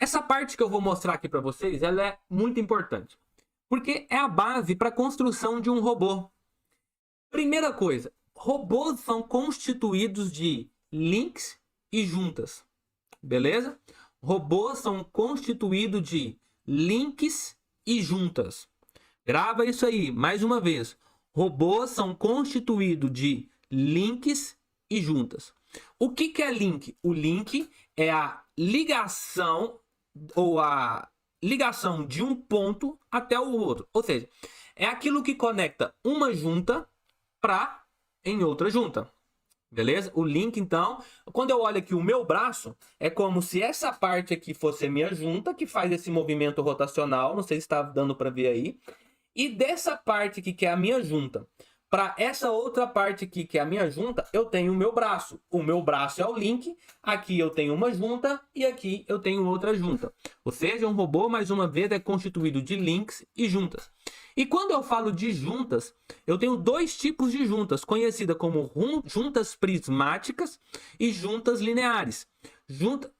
Essa parte que eu vou mostrar aqui para vocês, ela é muito importante, porque é a base para a construção de um robô. Primeira coisa, robôs são constituídos de links e juntas, beleza? Robôs são constituídos de links e juntas. Grava isso aí, mais uma vez. Robôs são constituídos de links e juntas. O que é link? O link é a ligação ou a ligação de um ponto até o outro. Ou seja, é aquilo que conecta uma junta em outra junta. Beleza? O link, então, quando eu olho aqui o meu braço, é como se essa parte aqui fosse a minha junta, que faz esse movimento rotacional, não sei se está dando para ver aí. E dessa parte aqui, que é a minha junta, para essa outra parte aqui, que é a minha junta, eu tenho o meu braço. O meu braço é o link, aqui eu tenho uma junta e aqui eu tenho outra junta. Ou seja, um robô, mais uma vez, é constituído de links e juntas. E quando eu falo de juntas, eu tenho dois tipos de juntas, conhecidas como juntas prismáticas e juntas lineares. Juntas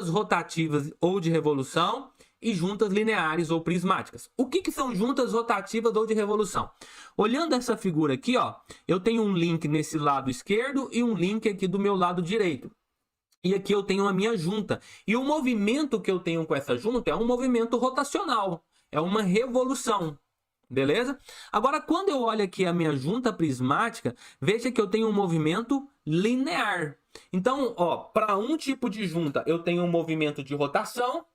rotativas ou de revolução e juntas lineares ou prismáticas. O que são juntas rotativas ou de revolução? Olhando essa figura aqui, ó, eu tenho um link nesse lado esquerdo e um link aqui do meu lado direito. E aqui eu tenho a minha junta. E o movimento que eu tenho com essa junta é um movimento rotacional. É uma revolução, beleza? Agora, quando eu olho aqui a minha junta prismática, veja que eu tenho um movimento linear. Então, ó, para um tipo de junta eu tenho um movimento de rotação,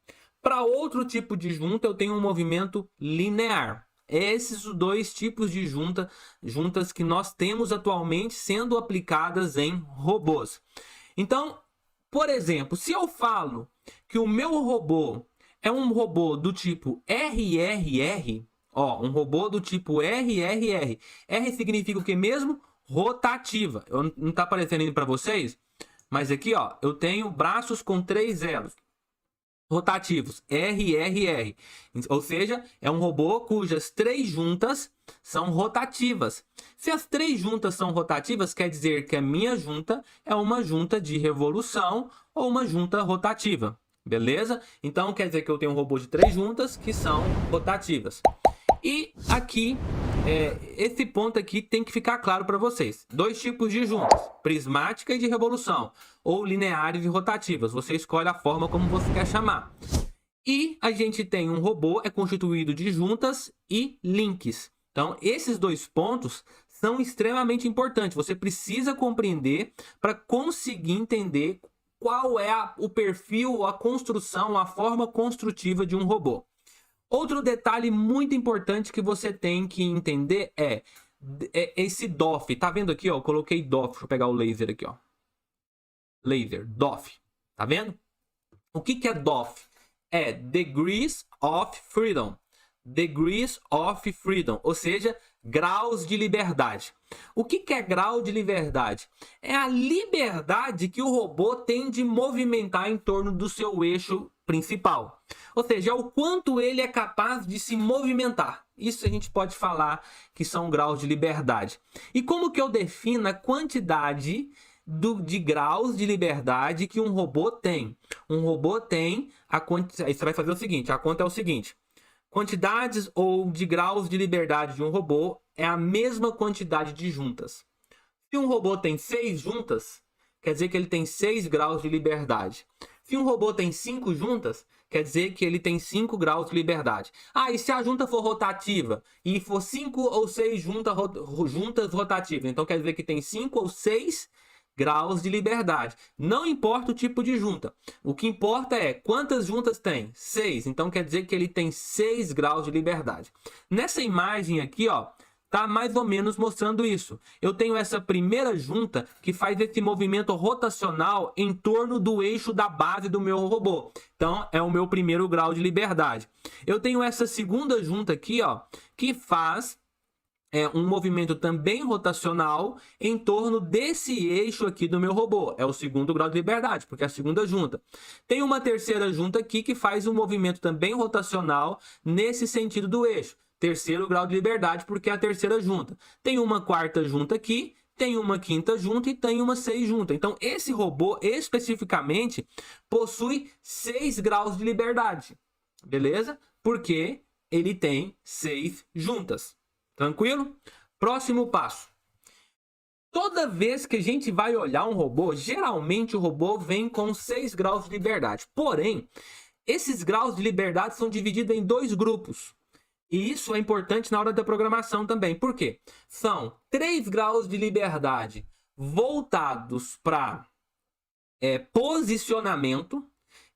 para outro tipo de junta eu tenho um movimento linear. Esses os dois tipos de juntas que nós temos atualmente sendo aplicadas em robôs. Então, por exemplo, se eu falo que o meu robô é um robô do tipo RRR, ó, um robô do tipo RRR. R significa o que mesmo? Rotativa. Não está aparecendo ainda para vocês? Mas aqui, ó, eu tenho braços com 3 elos rotativos, RRR. Ou seja, é um robô cujas 3 juntas são rotativas. Se as 3 juntas são rotativas, quer dizer que a minha junta é uma junta de revolução ou uma junta rotativa. Beleza? Então quer dizer que eu tenho um robô de 3 juntas que são rotativas. E aqui, esse ponto aqui tem que ficar claro para vocês. 2 tipos de juntas, prismática e de revolução, ou lineares e rotativas. Você escolhe a forma como você quer chamar. E a gente tem um robô, é constituído de juntas e links. Então esses 2 pontos são extremamente importantes. Você precisa compreender para conseguir entender qual é o perfil, a construção, a forma construtiva de um robô. Outro detalhe muito importante que você tem que entender é esse DOF. Tá vendo aqui, ó? Eu coloquei DOF. Deixa eu pegar o laser aqui, ó. Laser, DOF. Tá vendo? O que é DOF? É Degrees of Freedom. Degrees of Freedom, ou seja, graus de liberdade. O que é grau de liberdade? É a liberdade que o robô tem de movimentar em torno do seu eixo principal. Ou seja, é o quanto ele é capaz de se movimentar. Isso a gente pode falar que são graus de liberdade. E como que eu defino a quantidade de graus de liberdade que um robô tem? Um robô tem aí você vai fazer o seguinte, a conta é o seguinte: quantidades ou de graus de liberdade de um robô é a mesma quantidade de juntas. Se um robô tem 6 juntas, quer dizer que ele tem 6 graus de liberdade. Se um robô tem 5 juntas, quer dizer que ele tem 5 graus de liberdade. Ah, e se a junta for rotativa e for 5 ou 6 juntas rotativas, então quer dizer que tem 5 ou 6 graus de liberdade. Não importa o tipo de junta. O que importa é quantas juntas tem? 6. Então quer dizer que ele tem 6 graus de liberdade. Nessa imagem aqui, ó, tá mais ou menos mostrando isso. Eu tenho essa primeira junta que faz esse movimento rotacional em torno do eixo da base do meu robô. Então é o meu primeiro grau de liberdade. Eu tenho essa segunda junta aqui, ó, que faz um movimento também rotacional em torno desse eixo aqui do meu robô. É o segundo grau de liberdade, porque é a segunda junta. Tem uma terceira junta aqui que faz um movimento também rotacional nesse sentido do eixo. Terceiro grau de liberdade, porque é a terceira junta. Tem uma quarta junta aqui, tem uma quinta junta e tem uma 6 junta. Então, esse robô, especificamente, possui 6 graus de liberdade. Beleza? Porque ele tem 6 juntas. Tranquilo? Próximo passo. Toda vez que a gente vai olhar um robô, geralmente o robô vem com 6 graus de liberdade. Porém, esses graus de liberdade são divididos em 2 grupos. E isso é importante na hora da programação também. Por quê? São 3 graus de liberdade voltados para posicionamento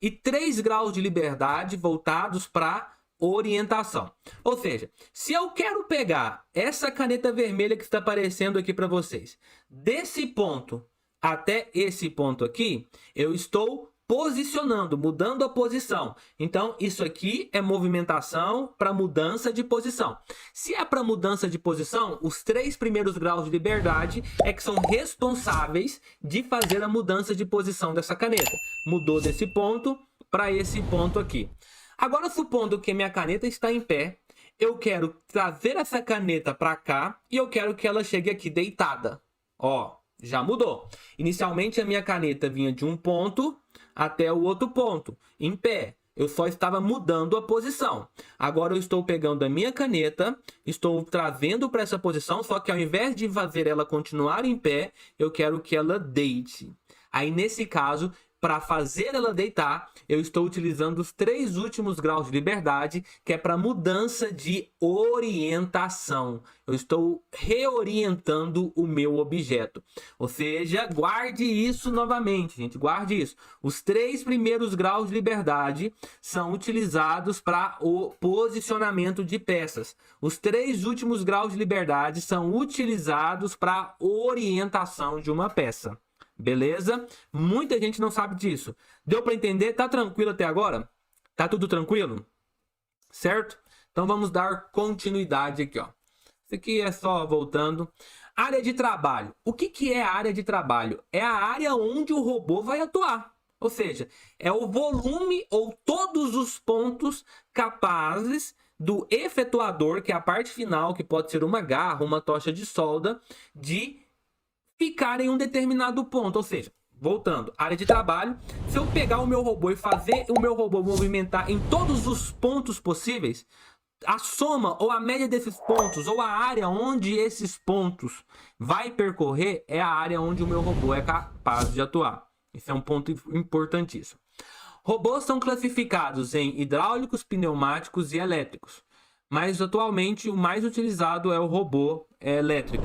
e 3 graus de liberdade voltados para orientação. Ou seja, se eu quero pegar essa caneta vermelha que está aparecendo aqui para vocês, desse ponto até esse ponto aqui, eu estou posicionando, mudando a posição. Então, isso aqui é movimentação para mudança de posição. Se é para mudança de posição, os 3 primeiros graus de liberdade é que são responsáveis de fazer a mudança de posição dessa caneta. Mudou desse ponto para esse ponto aqui. Agora, supondo que minha caneta está em pé, eu quero trazer essa caneta para cá e eu quero que ela chegue aqui deitada. Ó, já mudou. Inicialmente, a minha caneta vinha de um ponto até o outro ponto, em pé. Eu só estava mudando a posição. Agora eu estou pegando a minha caneta, estou trazendo para essa posição, só que ao invés de fazer ela continuar em pé, eu quero que ela deite. Aí, nesse caso, para fazer ela deitar, eu estou utilizando os 3 últimos graus de liberdade, que é para mudança de orientação. Eu estou reorientando o meu objeto. Ou seja, guarde isso novamente, gente. Guarde isso. Os 3 primeiros graus de liberdade são utilizados para o posicionamento de peças. Os 3 últimos graus de liberdade são utilizados para a orientação de uma peça. Beleza? Muita gente não sabe disso. Deu para entender? Tá tranquilo até agora? Tá tudo tranquilo? Certo? Então vamos dar continuidade aqui, ó. Isso aqui é só voltando. Área de trabalho. O que é a área de trabalho? É a área onde o robô vai atuar. Ou seja, é o volume ou todos os pontos capazes do efetuador, que é a parte final, que pode ser uma garra, uma tocha de solda, de ficar em um determinado ponto. Ou seja, voltando, área de trabalho, se eu pegar o meu robô e fazer o meu robô movimentar em todos os pontos possíveis, a soma ou a média desses pontos, ou a área onde esses pontos vai percorrer, é a área onde o meu robô é capaz de atuar. Esse é um ponto importantíssimo. Robôs são classificados em hidráulicos, pneumáticos e elétricos. Mas atualmente o mais utilizado é o robô elétrico.